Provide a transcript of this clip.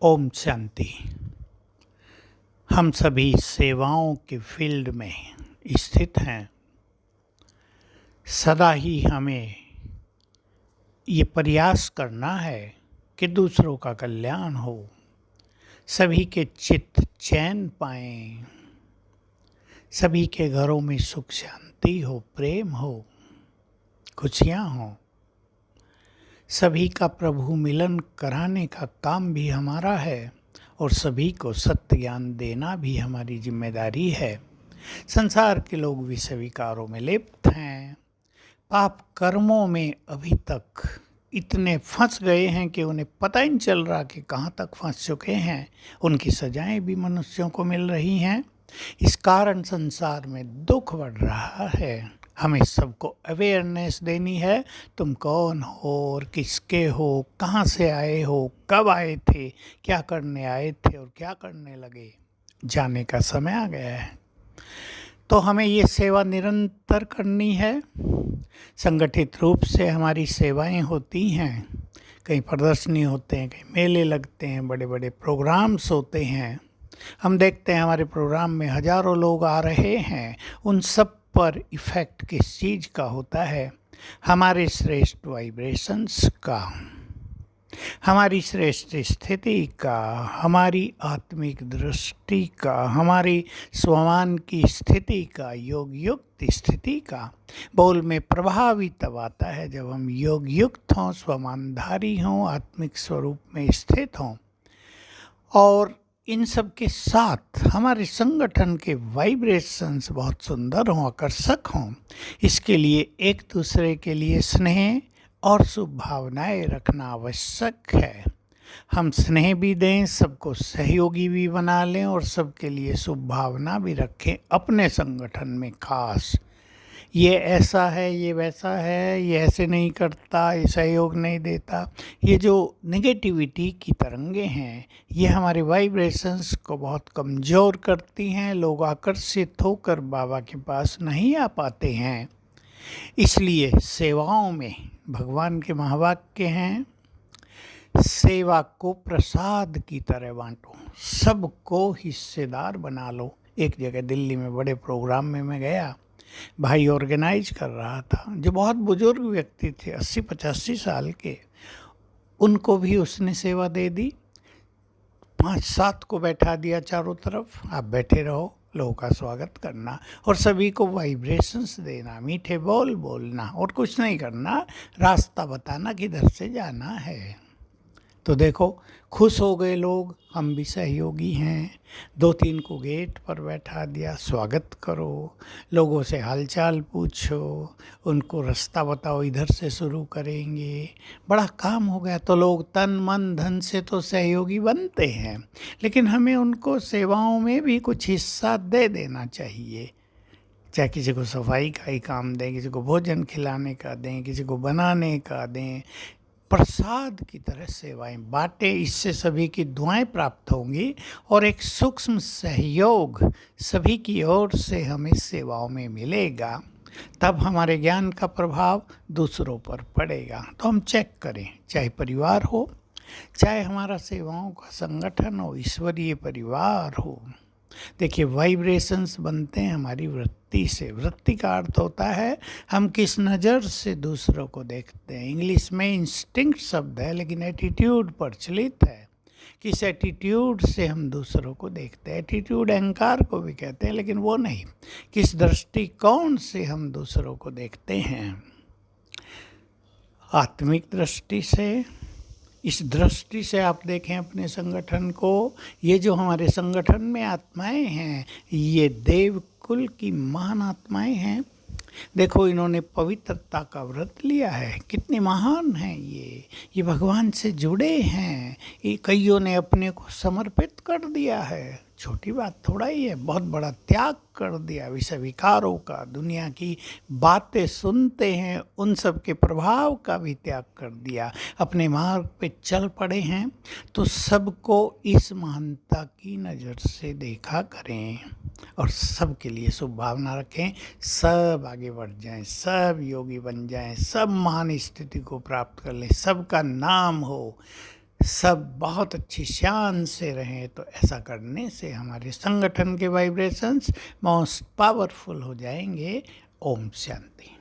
ओम शांति। हम सभी सेवाओं के फील्ड में स्थित हैं। सदा ही हमें ये प्रयास करना है कि दूसरों का कल्याण हो, सभी के चित्त चैन पाएं, सभी के घरों में सुख शांति हो, प्रेम हो, खुशियाँ हो। सभी का प्रभु मिलन कराने का काम भी हमारा है और सभी को सत्य ज्ञान देना भी हमारी जिम्मेदारी है। संसार के लोग विषय विकारों में लिप्त हैं, पाप कर्मों में अभी तक इतने फंस गए हैं कि उन्हें पता ही नहीं चल रहा कि कहाँ तक फंस चुके हैं। उनकी सजाएं भी मनुष्यों को मिल रही हैं। इस कारण संसार में दुख बढ़ रहा है। हमें सबको अवेयरनेस देनी है। तुम कौन हो और किसके हो, कहाँ से आए हो, कब आए थे, क्या करने आए थे और क्या करने लगे, जाने का समय आ गया है। तो हमें ये सेवा निरंतर करनी है। संगठित रूप से हमारी सेवाएं होती हैं। कहीं प्रदर्शनी होते हैं, कहीं मेले लगते हैं, बड़े बड़े प्रोग्राम्स होते हैं। हम देखते हैं हमारे प्रोग्राम में हजारों लोग आ रहे हैं। उन सब पर इफ़ेक्ट किस चीज़ का होता है? हमारे श्रेष्ठ वाइब्रेशंस का, हमारी श्रेष्ठ स्थिति का, हमारी आत्मिक दृष्टि का, हमारी स्वमान की स्थिति का, योग युक्त स्थिति का। बोल में प्रभावी तब आता है जब हम योग युक्त हों, स्वमानधारी हों, आत्मिक स्वरूप में स्थित हों। और इन सब के साथ हमारे संगठन के वाइब्रेशंस बहुत सुंदर हों, आकर्षक हों। इसके लिए एक दूसरे के लिए स्नेह और शुभ भावनाएं रखना आवश्यक है। हम स्नेह भी दें, सबको सहयोगी भी बना लें और सबके लिए शुभ भावना भी रखें। अपने संगठन में खास ये ऐसा है, ये वैसा है, ये ऐसे नहीं करता, ये सहयोग नहीं देता, ये जो नेगेटिविटी की तरंगे हैं ये हमारे वाइब्रेशंस को बहुत कमज़ोर करती हैं। लोग आकर्षित होकर बाबा के पास नहीं आ पाते हैं। इसलिए सेवाओं में भगवान के महावाक्य हैं, सेवा को प्रसाद की तरह बांटो, सबको हिस्सेदार बना लो। एक जगह दिल्ली में बड़े प्रोग्राम में मैं गया, भाई ऑर्गेनाइज कर रहा था, जो बहुत बुजुर्ग व्यक्ति थे, 80-85 साल के। उनको भी उसने सेवा दे दी। 5-7 को बैठा दिया चारों तरफ, आप बैठे रहो, लोगों का स्वागत करना और सभी को वाइब्रेशंस देना, मीठे बोल बोलना और कुछ नहीं करना, रास्ता बताना किधर से जाना है। तो देखो, खुश हो गए लोग, हम भी सहयोगी हैं। 2-3 को गेट पर बैठा दिया, स्वागत करो, लोगों से हालचाल पूछो, उनको रास्ता बताओ, इधर से शुरू करेंगे। बड़ा काम हो गया। तो लोग तन मन धन से तो सहयोगी बनते हैं, लेकिन हमें उनको सेवाओं में भी कुछ हिस्सा दे देना चाहिए। चाहे किसी को सफाई का ही काम दें, किसी को भोजन खिलाने का दें, किसी को बनाने का दें, प्रसाद की तरह सेवाएं बांटें। इससे सभी की दुआएं प्राप्त होंगी और एक सूक्ष्म सहयोग सभी की ओर से हमें सेवाओं में मिलेगा। तब हमारे ज्ञान का प्रभाव दूसरों पर पड़ेगा। तो हम चेक करें, चाहे परिवार हो, चाहे हमारा सेवाओं का संगठन हो, ईश्वरीय परिवार हो। देखिए, वाइब्रेशंस बनते हैं हमारी वृत्ति से। वृत्ति का अर्थ होता है हम किस नज़र से दूसरों को देखते हैं। इंग्लिश में इंस्टिंक्ट शब्द है, लेकिन एटीट्यूड प्रचलित है। किस एटीट्यूड से हम दूसरों को देखते हैं। एटीट्यूड अहंकार को भी कहते हैं, लेकिन वो नहीं। किस दृष्टिकोण से हम दूसरों को देखते हैं, आत्मिक दृष्टि से। इस दृष्टि से आप देखें अपने संगठन को। ये जो हमारे संगठन में आत्माएं हैं, ये देव कुल की महान आत्माएं हैं। देखो, इन्होंने पवित्रता का व्रत लिया है, कितनी महान हैं ये भगवान से जुड़े हैं। ये कईयों ने अपने को समर्पित कर दिया है। छोटी बात थोड़ा ही है, बहुत बड़ा त्याग कर दिया विषय विकारों का, दुनिया की बातें सुनते हैं उन सब के प्रभाव का भी त्याग कर दिया, अपने मार्ग पे चल पड़े हैं। तो सबको इस महानता की नज़र से देखा करें और सबके लिए शुभ भावना रखें। सब आगे बढ़ जाएं, सब योगी बन जाएं, सब महान स्थिति को प्राप्त कर लें, सबका नाम हो, सब बहुत अच्छी शान से रहें, तो ऐसा करने से हमारे संगठन के वाइब्रेशंस मोस्ट पावरफुल हो जाएंगे। ओम शांति।